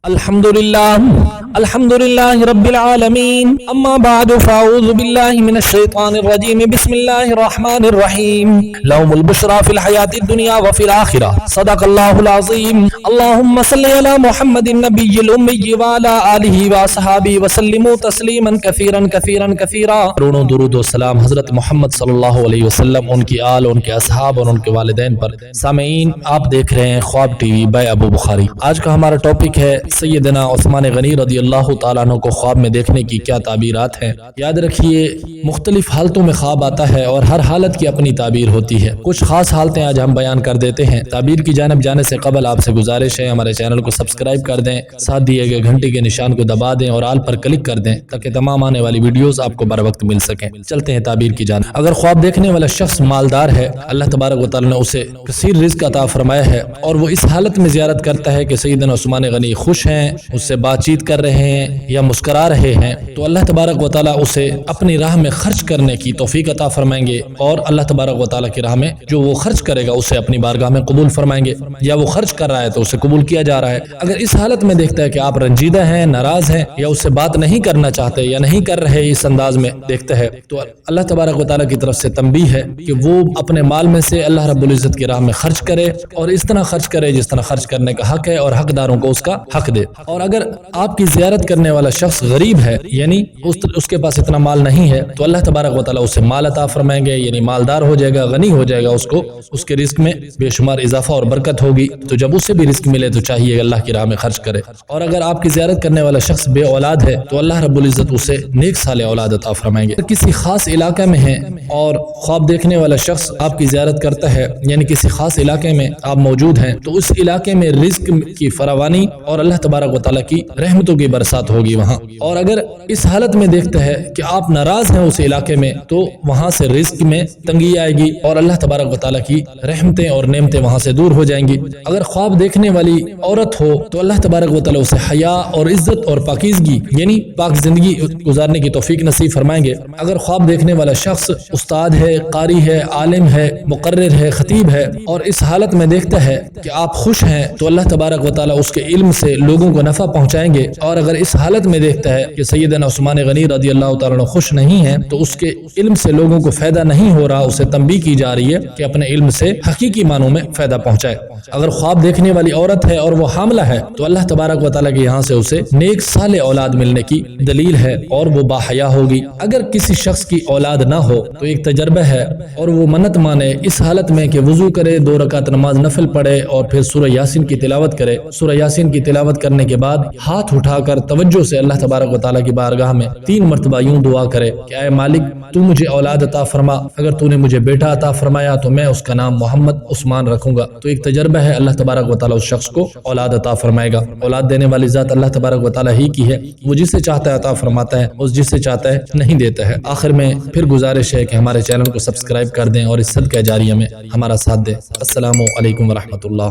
الحمد لله رب العالمين. أما بعد فأعوذ بالله من الشيطان الرجيم. بسم الله الرحمن الرحيم. لهم البشرى في الحياة الدنيا وفي الآخرة. صدق الله العظيم. اللهم صل على محمد النبي الأمي وعلى آله وصحابه وسلموا تسليما كثيرا كثيرا كثيرا. کروڑوں درود و سلام حضرت محمد صلی اللہ علیہ وسلم، ان کی آل، ان کے اصحاب اور ان کے والدین پر. سامعین، آپ دیکھ رہے ہیں خواب ٹی وی بائی ابو بخاری. آج کا ہمارا ٹاپک ہے سیدنا عثمان غنی رضی اللہ تعالیٰ عنہ کو خواب میں دیکھنے کی کیا تعبیرات ہیں. یاد رکھیے، مختلف حالتوں میں خواب آتا ہے اور ہر حالت کی اپنی تعبیر ہوتی ہے. کچھ خاص حالتیں آج ہم بیان کر دیتے ہیں. تعبیر کی جانب جانے سے قبل آپ سے گزارش ہے ہمارے چینل کو سبسکرائب کر دیں، ساتھ دیے گئے گھنٹی کے نشان کو دبا دیں اور آل پر کلک کر دیں تاکہ تمام آنے والی ویڈیوز آپ کو بر وقت مل سکیں. چلتے ہیں تعبیر کی جانب. اگر خواب دیکھنے والا شخص مالدار ہے، اللہ تبارک و تعالیٰ نے اسے کثیر رزق عطا فرمایا ہے اور وہ اس حالت میں زیارت کرتا ہے کہ سیدنا عثمان غنی خوش ہیں، اس سے بات چیت کر رہے ہیں یا مسکرا رہے ہیں، تو اللہ تبارک و تعالیٰ اسے اپنی راہ میں خرچ کرنے کی توفیق عطا فرمائیں گے اور اللہ تبارک و تعالیٰ کی راہ میں جو وہ خرچ کرے گا اسے اپنی بارگاہ میں قبول فرمائیں گے، یا وہ خرچ کر رہا ہے تو اسے قبول کیا جا رہا ہے. اگر اس حالت میں دیکھتا ہے کہ آپ رنجیدہ ہیں، ناراض ہیں یا اس سے بات نہیں کرنا چاہتے یا نہیں کر رہے، اس انداز میں دیکھتا ہے، تو اللہ تبارک و تعالیٰ کی طرف سے تنبیہ ہے کہ وہ اپنے مال میں سے اللہ رب العزت کی راہ میں خرچ کرے اور اس طرح خرچ کرے جس طرح خرچ کرنے کا حق ہے اور حقداروں کو اس کا حق دے. اور اگر آپ کی زیارت کرنے والا شخص غریب ہے، یعنی اس کے پاس اتنا مال نہیں ہے، تو اللہ تبارک و تعالیٰ اسے مال عطا فرمائیں گے، یعنی مالدار ہو جائے گا، غنی ہو جائے گا، اس کو اس کے رزق میں بے شمار اضافہ اور برکت ہوگی. تو جب اسے بھی رزق ملے تو چاہیے اللہ کی راہ میں خرچ کرے. اور اگر آپ کی زیارت کرنے والا شخص بے اولاد ہے تو اللہ رب العزت اسے نیک صالح اولاد عطا فرمائیں گے. کسی خاص علاقے میں ہیں اور خواب دیکھنے والا شخص آپ کی زیارت کرتا ہے، یعنی کسی خاص علاقے میں آپ موجود ہیں، تو اس علاقے میں رزق کی فراوانی اور اللہ تبارک و تعالیٰ کی رحمتوں کی برسات ہوگی وہاں. اور اگر اس حالت میں دیکھتا ہے کہ آپ ناراض ہیں اس علاقے میں، تو وہاں سے رزق میں تنگی آئے گی اور اللہ تبارک و تعالیٰ کی رحمتیں اور نعمتیں وہاں سے دور ہو جائیں گی. اگر خواب دیکھنے والی عورت ہو تو اللہ تبارک و تعالیٰ اسے حیا اور عزت اور پاکیزگی، یعنی پاک زندگی گزارنے کی توفیق نصیب فرمائیں گے. اگر خواب دیکھنے والا شخص استاد ہے، قاری ہے، عالم ہے، مقرر ہے، خطیب ہے اور اس حالت میں دیکھتا ہے کہ آپ خوش ہیں، تو اللہ تبارک و تعالیٰ اس کے علم سے لوگوں کو نفع پہنچائیں گے. اور اگر اس حالت میں دیکھتا ہے کہ سیدنا عثمان غنی رضی اللہ تعالیٰ عنہ خوش نہیں ہیں، تو اس کے علم سے لوگوں کو فائدہ نہیں ہو رہا، اسے تنبیہ کی جا رہی ہے کہ اپنے علم سے حقیقی معنوں میں فائدہ پہنچائے. اگر خواب دیکھنے والی عورت ہے اور وہ حاملہ ہے تو اللہ تبارک و تعالیٰ کے یہاں سے اسے نیک صالح اولاد ملنے کی دلیل ہے اور وہ باحیا ہوگی. اگر کسی شخص کی اولاد نہ ہو تو ایک تجربہ ہے اور وہ منت مانے اس حالت میں کہ وضو کرے، 2 رکعت نماز نفل پڑھے اور پھر سورہ یاسین کی تلاوت کرے. سورہ یاسین کی تلاوت کرنے کے بعد ہاتھ اٹھا کر توجہ سے اللہ تبارک و تعالیٰ کی بارگاہ میں 3 مرتبہ یوں دعا کرے کہ اے مالک، تو مجھے اولاد عطا فرما، اگر تو نے مجھے بیٹا عطا فرمایا تو میں اس کا نام محمد عثمان رکھوں گا. تو ایک تجربہ ہے، اللہ تبارک و تعالیٰ اس شخص کو اولاد عطا فرمائے گا. اولاد دینے والی ذات اللہ تبارک و تعالیٰ ہی کی ہے، وہ جسے چاہتا ہے عطا فرماتا ہے، اس جسے چاہتا ہے نہیں دیتا ہے. آخر میں پھر گزارش ہے کہ ہمارے چینل کو سبسکرائب کر دیں اور اس صدقہ جاریہ میں ہمارا ساتھ دیں. السلام علیکم ورحمۃ اللہ.